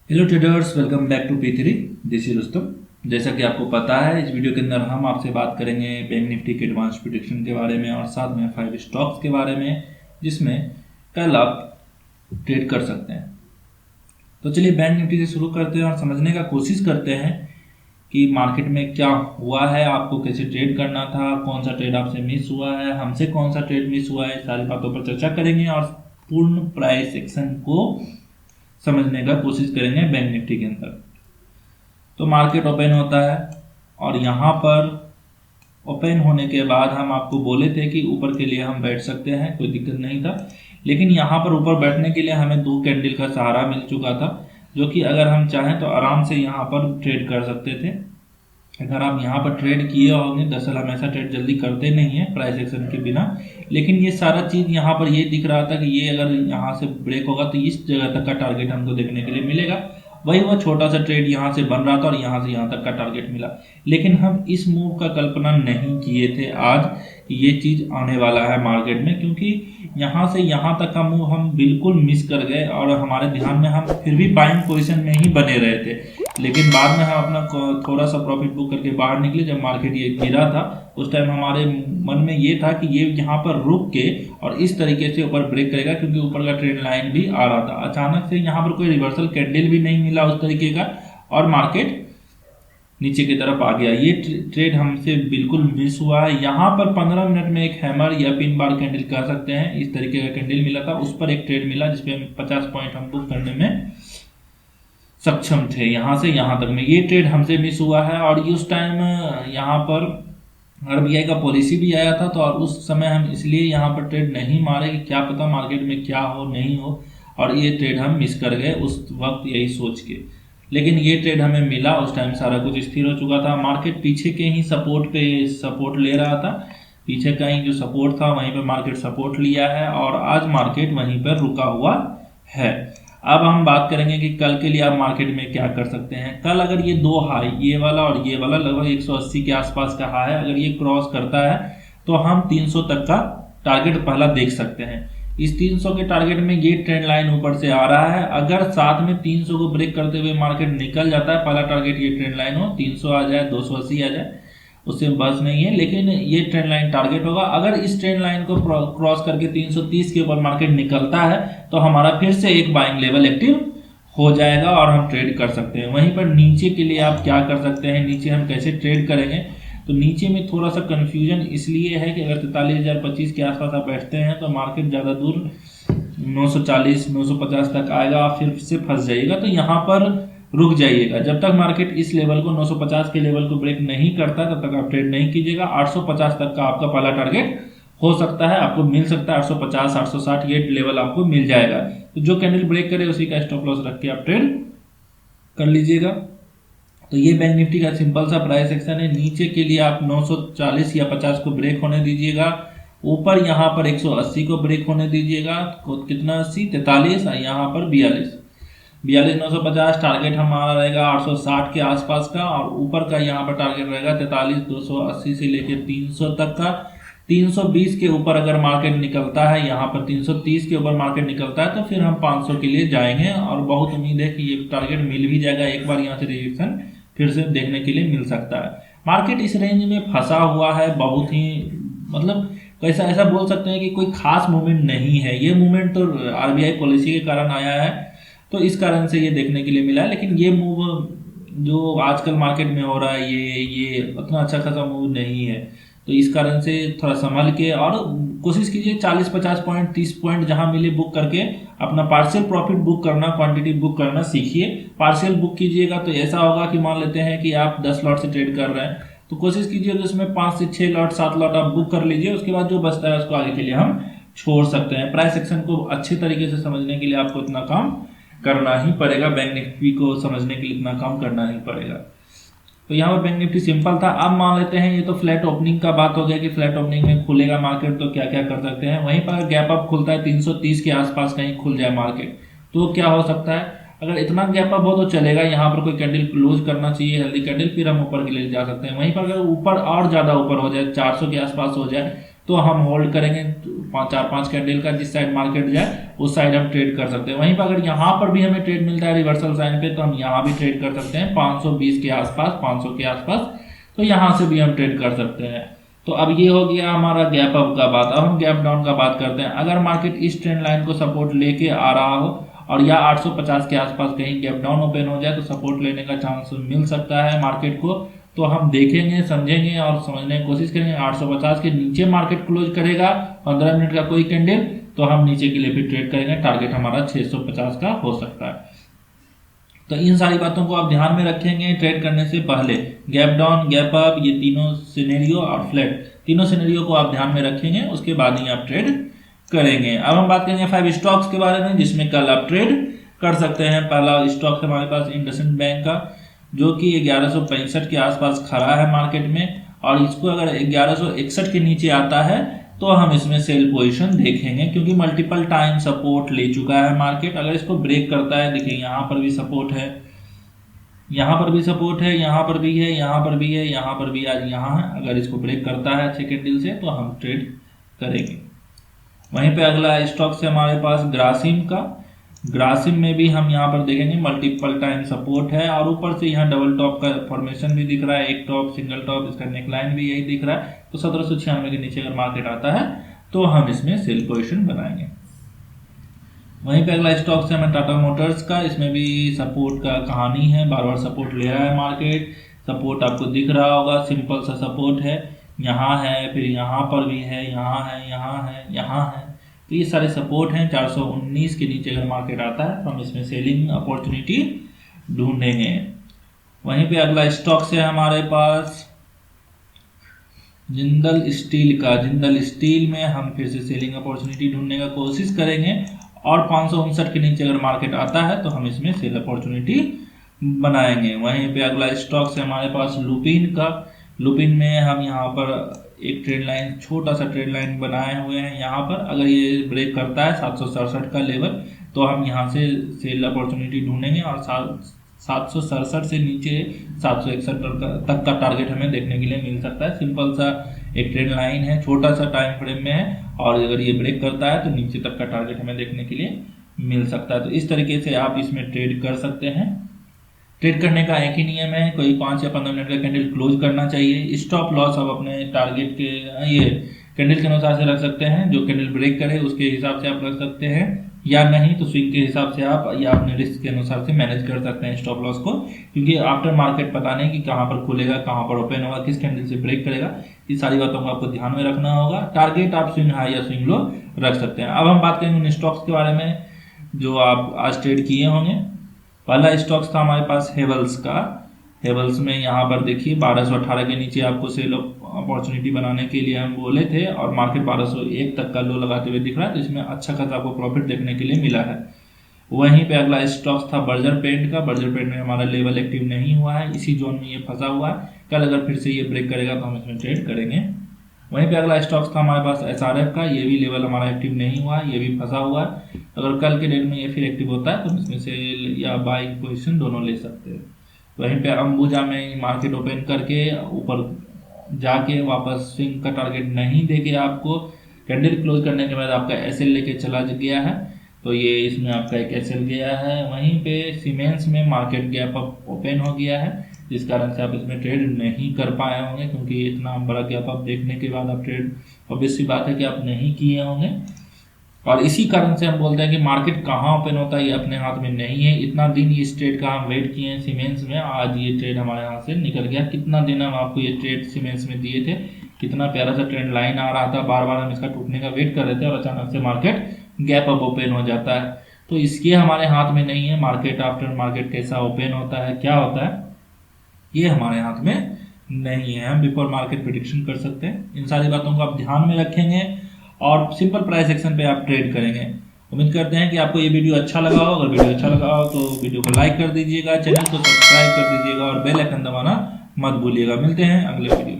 Hello traders, welcome back to P3। This is Rustam. जैसा कि आपको पता है, इस वीडियो के अंदर हम आपसे बात करेंगे बैंक निफ्टी के एडवांस प्रेडिक्शन के बारे में और साथ में 5 स्टॉक्स के बारे में जिसमें कल आप ट्रेड कर सकते हैं। तो चलिए बैंक निफ्टी से शुरू करते हैं और समझने का कोशिश करते हैं कि मार्केट में क्या हुआ है, आपको कैसे ट्रेड करना था, कौन सा ट्रेड आपसे मिस हुआ है, हमसे कौन सा ट्रेड मिस हुआ है। सारी बातों पर चर्चा करेंगे और पूर्ण प्राइस एक्शन को समझने का कोशिश करेंगे बैंक निफ्टी के अंदर। तो मार्केट ओपन होता है और यहाँ पर ओपन होने के बाद हम आपको बोले थे कि ऊपर के लिए हम बैठ सकते हैं, कोई दिक्कत नहीं था। लेकिन यहाँ पर ऊपर बैठने के लिए हमें 2 कैंडल का सहारा मिल चुका था, जो कि अगर हम चाहें तो आराम से यहाँ पर ट्रेड कर सकते थे। अगर आप यहाँ पर ट्रेड किए होंगे, दरअसल हम ऐसा ट्रेड जल्दी करते नहीं है प्राइस एक्शन के बिना, लेकिन ये सारा चीज़ यहाँ पर ये दिख रहा था कि ये अगर यहाँ से ब्रेक होगा तो इस जगह तक का टारगेट हमको देखने के लिए मिलेगा। वही वो छोटा सा ट्रेड यहाँ से बन रहा था और यहाँ से यहाँ तक का टारगेट मिला। लेकिन हम इस मूव का कल्पना नहीं किए थे आज कि ये चीज़ आने वाला है मार्केट में, क्योंकि यहाँ से यहाँ तक का मूव हम बिल्कुल मिस कर गए और हमारे ध्यान में हम फिर भी बाइंग पोजीशन में ही बने रहे थे। लेकिन बाद में हम अपना थोड़ा सा प्रॉफिट बुक करके बाहर निकले। जब मार्केट ये गिरा था उस टाइम हमारे मन में ये था कि ये यहाँ पर रुक के और इस तरीके से ऊपर ब्रेक करेगा, क्योंकि ऊपर का ट्रेंड लाइन भी आ रहा था। अचानक से यहाँ पर कोई रिवर्सल कैंडल भी नहीं मिला उस तरीके का और मार्केट नीचे की तरफ आ गया। ये ट्रेड हमसे बिल्कुल मिस हुआ है। यहाँ पर 15 मिनट में एक हैमर या पिन बार कैंडल कह सकते हैं, इस तरीके का कैंडल मिला था। उस पर एक ट्रेड मिला जिसपे 50 पॉइंट हम बुक करने में सक्षम थे। यहाँ से यहाँ तक में ये ट्रेड हमसे मिस हुआ है और उस टाइम यहाँ पर आरबीआई का पॉलिसी भी आया था, तो और उस समय हम इसलिए यहाँ पर ट्रेड नहीं मारे कि क्या पता मार्केट में क्या हो नहीं हो, और ये ट्रेड हम मिस कर गए उस वक्त यही सोच के। लेकिन ये ट्रेड हमें मिला, उस टाइम सारा कुछ स्थिर हो चुका था। मार्केट पीछे के ही सपोर्ट पे सपोर्ट ले रहा था, पीछे का ही जो सपोर्ट था वहीं पे मार्केट सपोर्ट लिया है और आज मार्केट वहीं पर रुका हुआ है। अब हम बात करेंगे कि कल के लिए आप मार्केट में क्या कर सकते हैं। कल अगर ये 2 हाई, ये वाला और ये वाला, लगभग 180 के आसपास का हाई है, अगर ये क्रॉस करता है तो हम 300 तक का टारगेट पहला देख सकते हैं। इस 300 के टारगेट में ये ट्रेंड लाइन ऊपर से आ रहा है। अगर साथ में 300 को ब्रेक करते हुए मार्केट निकल जाता है, पहला टारगेट ये ट्रेंड लाइन हो, 300 आ जाए, 280 आ जाए, उससे बस नहीं है, लेकिन ये ट्रेंड लाइन टारगेट होगा। अगर इस ट्रेंड लाइन को क्रॉस करके 330 के ऊपर मार्केट निकलता है तो हमारा फिर से एक बाइंग लेवल एक्टिव हो जाएगा और हम ट्रेड कर सकते हैं। वहीं पर नीचे के लिए आप क्या कर सकते हैं, नीचे हम कैसे ट्रेड करेंगे, तो नीचे में थोड़ा सा कंफ्यूजन इसलिए है कि अगर 43,025 के आसपास आप बैठते हैं तो मार्केट ज़्यादा दूर 940 950 तक आएगा, फिर से फंस जाइएगा। तो यहाँ पर रुक जाइएगा। जब तक मार्केट इस लेवल को 950 के लेवल को ब्रेक नहीं करता तब तक आप ट्रेड नहीं कीजिएगा। 850 तक का आपका पहला टारगेट हो सकता है, आपको मिल सकता है 850 860, ये लेवल आपको मिल जाएगा। तो जो कैंडल ब्रेक करे उसी का स्टॉप लॉस रख के आप ट्रेड कर लीजिएगा। तो ये बैंक निफ्टी का सिंपल सा प्राइस एक्शन है। नीचे के लिए आप 940 या 50 को ब्रेक होने दीजिएगा, ऊपर यहाँ पर 180 को ब्रेक होने दीजिएगा। कितना 80 43 यहाँ पर 42,950 टारगेट हमारा रहेगा 860 के आसपास का, और ऊपर का यहाँ पर टारगेट रहेगा 43,280 से लेकर 300 तक का। 320 के ऊपर अगर मार्केट निकलता है, यहाँ पर 330 के ऊपर मार्केट निकलता है तो फिर हम 500 के लिए जाएंगे और बहुत उम्मीद है कि ये टारगेट मिल भी जाएगा। एक बार यहाँ से रिएक्शन फिर से देखने के लिए मिल सकता है। मार्केट इस रेंज में फंसा हुआ है, बहुत ही मतलब ऐसा बोल सकते हैं कि कोई खास मूवमेंट नहीं है। ये मूवमेंट तो आरबीआई पॉलिसी के कारण आया है, तो इस कारण से ये देखने के लिए मिला है। लेकिन ये मूव जो आजकल मार्केट में हो रहा है ये उतना अच्छा खासा मूव नहीं है, तो इस कारण से थोड़ा संभल के और कोशिश कीजिए 40-50 पॉइंट 30 पॉइंट जहां मिले बुक करके अपना पार्शियल प्रॉफिट बुक करना, क्वांटिटी बुक करना सीखिए। पार्शियल बुक कीजिएगा तो ऐसा होगा कि मान लेते हैं कि आप 10 लॉट से ट्रेड कर रहे हैं, तो कोशिश कीजिए कि उसमें 5 से 6 लॉट 7 लॉट आप बुक कर लीजिए। उसके बाद जो बचता है उसको आगे के लिए हम छोड़ सकते हैं। प्राइस सेक्शन को अच्छे तरीके से समझने के लिए आपको इतना काम करना ही पड़ेगा, बैंक निफ्टी को समझने के लिए इतना काम करना ही पड़ेगा। तो यहाँ पर बैंक निफ्टी सिंपल था। अब मान लेते हैं ये तो फ्लैट ओपनिंग का बात हो गया कि फ्लैट ओपनिंग में खुलेगा मार्केट तो क्या क्या कर सकते हैं। वहीं पर गैप अप खुलता है 330 के आसपास कहीं खुल जाए मार्केट तो क्या हो सकता है, अगर इतना गैप अप हो तो चलेगा। यहाँ पर कोई कैंडल क्लोज करना चाहिए हेल्दी कैंडल, फिर हम ऊपर के लिए जा सकते हैं। वहीं पर अगर ऊपर और ज़्यादा ऊपर हो जाए 400 के आसपास हो जाए तो हम होल्ड करेंगे, 4-5 कैंडल का जिस साइड मार्केट जाए उस साइड हम ट्रेड कर सकते हैं। वहीं पर अगर यहाँ पर भी हमें ट्रेड मिलता है रिवर्सल साइन पे तो हम यहाँ भी ट्रेड कर सकते हैं 520 के आसपास, 500 के आसपास, तो यहाँ से भी हम ट्रेड कर सकते हैं। तो अब ये हो गया हमारा गैप अप का बात। अब हम गैप डाउन का बात करते हैं। अगर मार्केट इस ट्रेंड लाइन को सपोर्ट लेके आ रहा हो और या 850 के आसपास कहीं गैप डाउन ओपन हो जाए तो सपोर्ट लेने का चांस मिल सकता है मार्केट को। तो हम देखेंगे, समझेंगे और समझने की कोशिश करेंगे। 850 के नीचे मार्केट क्लोज करेगा 15 मिनट का कोई कैंडल तो हम नीचे के लिए भी ट्रेड करेंगे। टारगेट हमारा 650 का हो सकता है। तो इन सारी बातों को आप ध्यान में रखेंगे ट्रेड करने से पहले। गैप डाउन, गैप अप, ये तीनों सिनेरियो और फ्लैट, तीनों सिनेरियो को आप ध्यान में रखेंगे, उसके बाद ही आप ट्रेड करेंगे। अब हम बात करेंगे 5 स्टॉक्स के बारे में जिसमें कल आप ट्रेड कर सकते हैं। पहला स्टॉक हमारे पास इंडसइंड बैंक का, जो कि 1165 के आसपास खड़ा है मार्केट में, और इसको अगर 1161 के नीचे आता है तो हम इसमें सेल पोजीशन देखेंगे, क्योंकि मल्टीपल टाइम सपोर्ट ले चुका है मार्केट। अगर इसको ब्रेक करता है, देखिए यहाँ पर भी सपोर्ट है, यहाँ पर भी सपोर्ट है, यहाँ पर भी है, यहाँ पर भी है, यहाँ पर भी, आज यहाँ है। अगर इसको ब्रेक करता है अच्छे कैंडल से तो हम ट्रेड करेंगे। वहीं पे अगला स्टॉक से हमारे पास ग्रासिम का। ग्रासिम में भी हम यहाँ पर देखेंगे मल्टीपल टाइम सपोर्ट है और ऊपर से यहाँ डबल टॉप का फॉर्मेशन भी दिख रहा है, एक टॉप, सिंगल टॉप, इसका नेकलाइन भी यही दिख रहा है। तो 1796 के नीचे अगर मार्केट आता है तो हम इसमें सेल पोजीशन बनाएंगे। वहीं पे अगला स्टॉक से हमें टाटा मोटर्स का, इसमें भी सपोर्ट का कहानी है, बार बार सपोर्ट ले रहा है मार्केट। सपोर्ट आपको दिख रहा होगा, सिंपल सा सपोर्ट है, यहाँ है, फिर यहाँ पर भी है, यहाँ है, यहाँ है, यहाँ है। तो ये सारे सपोर्ट हैं। 419 के नीचे अगर मार्केट आता है तो हम इसमें सेलिंग अपॉर्चुनिटी ढूंढेंगे। वहीं पे अगला स्टॉक से हमारे पास जिंदल स्टील का। जिंदल स्टील में हम फिर से सेलिंग अपॉर्चुनिटी ढूंढने का कोशिश करेंगे और 559 के नीचे अगर मार्केट आता है तो हम इसमें सेल अपॉर्चुनिटी बनाएंगे। वहीं पे अगला स्टॉक से हमारे पास लुपिन का। लुपिन में हम यहाँ पर एक ट्रेड लाइन, छोटा सा ट्रेड लाइन बनाए हुए हैं। यहाँ पर अगर ये ब्रेक करता है 767 का लेवल तो हम यहाँ से सेल अपॉर्चुनिटी ढूंढेंगे और 767 से नीचे 761 तक का टारगेट हमें देखने के लिए मिल सकता है। सिंपल सा एक ट्रेड लाइन है, छोटा सा टाइम फ्रेम में है, और अगर ये ब्रेक करता है तो नीचे तक का टारगेट हमें देखने के लिए मिल सकता है। तो इस तरीके से आप इसमें ट्रेड कर सकते हैं। ट्रेड करने का एक ही नियम है, कोई 5 या 15 मिनट का कैंडल क्लोज करना चाहिए। स्टॉप लॉस आप अपने टारगेट के ये कैंडल के अनुसार से रख सकते हैं, जो कैंडल ब्रेक करे उसके हिसाब से आप रख सकते हैं, या नहीं तो स्विंग के हिसाब से आप या अपने रिस्क के अनुसार से मैनेज कर सकते हैं स्टॉप लॉस को, क्योंकि आफ्टर मार्केट पता नहीं कि कहाँ पर खुलेगा, कहाँ पर ओपन होगा, किस कैंडल से ब्रेक करेगा। ये सारी बातों को आपको ध्यान में रखना होगा। टारगेट आप स्विंग हाई या स्विंग लो रख सकते हैं। अब हम बात करेंगे उन स्टॉक्स के बारे में जो आप आज ट्रेड किए होंगे। पहला स्टॉक्स था हमारे पास हेवल्स का। हेवल्स में यहाँ पर देखिए 1218 के नीचे आपको सेल अपॉर्चुनिटी बनाने के लिए हम बोले थे और मार्केट 1201 तक का लो लगाते हुए दिख रहा है, तो इसमें अच्छा खासा आपको प्रॉफिट देखने के लिए मिला है। वहीं पे अगला स्टॉक्स था बर्जर पेंट का। बर्जर पेंट में हमारा लेवल एक्टिव नहीं हुआ है, इसी जोन में ये फंसा हुआ है। कल अगर फिर से ये ब्रेक करेगा तो हम इसमें ट्रेड करेंगे। वहीं पे अगला स्टॉक्स था हमारे पास SRF का। ये भी लेवल हमारा एक्टिव नहीं हुआ है, ये भी फंसा हुआ है। अगर कल के डेट में ये फिर एक्टिव होता है तो हम इसमें सेल या बाइंग पोजीशन दोनों ले सकते हैं। वहीं पे अंबुजा में मार्केट ओपन करके ऊपर जाके वापस स्विंग का टारगेट नहीं देके आपको कैंडल क्लोज करने के बाद आपका SL लेके चला गया है, तो ये इसमें आपका एक SL गया है। वहीं पे सीमेंस में मार्केट गैप अप ओपन हो गया है, जिस कारण से आप इसमें ट्रेड नहीं कर पाए होंगे, क्योंकि इतना बड़ा गैप अप देखने के बाद आप ट्रेड ऑब्वियस सी बात है कि आप नहीं किए होंगे। और इसी कारण से हम बोलते हैं कि मार्केट कहाँ ओपन होता है ये अपने हाथ में नहीं है। इतना दिन इस ट्रेड का हम वेट किए हैं सीमेंस में, आज ये ट्रेड हमारे हाथ से निकल गया। कितना दिन हम आपको ये ट्रेड सीमेंस में दिए थे, कितना प्यारा सा ट्रेंड लाइन आ रहा था, बार बार हम इसका टूटने का वेट कर रहे थे और अचानक से मार्केट गैप अप ओपन हो जाता है। तो इसके हमारे हाथ में नहीं है, मार्केट आफ्टर मार्केट कैसा ओपन होता है, क्या होता है, ये हमारे हाथ में नहीं है। हम बिफोर मार्केट प्रेडिक्शन कर सकते हैं। इन सारी बातों को आप ध्यान में रखेंगे और सिंपल प्राइस एक्शन पे आप ट्रेड करेंगे। उम्मीद करते हैं कि आपको ये वीडियो अच्छा लगा हो। अगर वीडियो अच्छा लगा हो तो वीडियो को लाइक कर दीजिएगा, चैनल को सब्सक्राइब कर दीजिएगा और बेल आइकन दबाना मत भूलिएगा। मिलते हैं अगले वीडियो।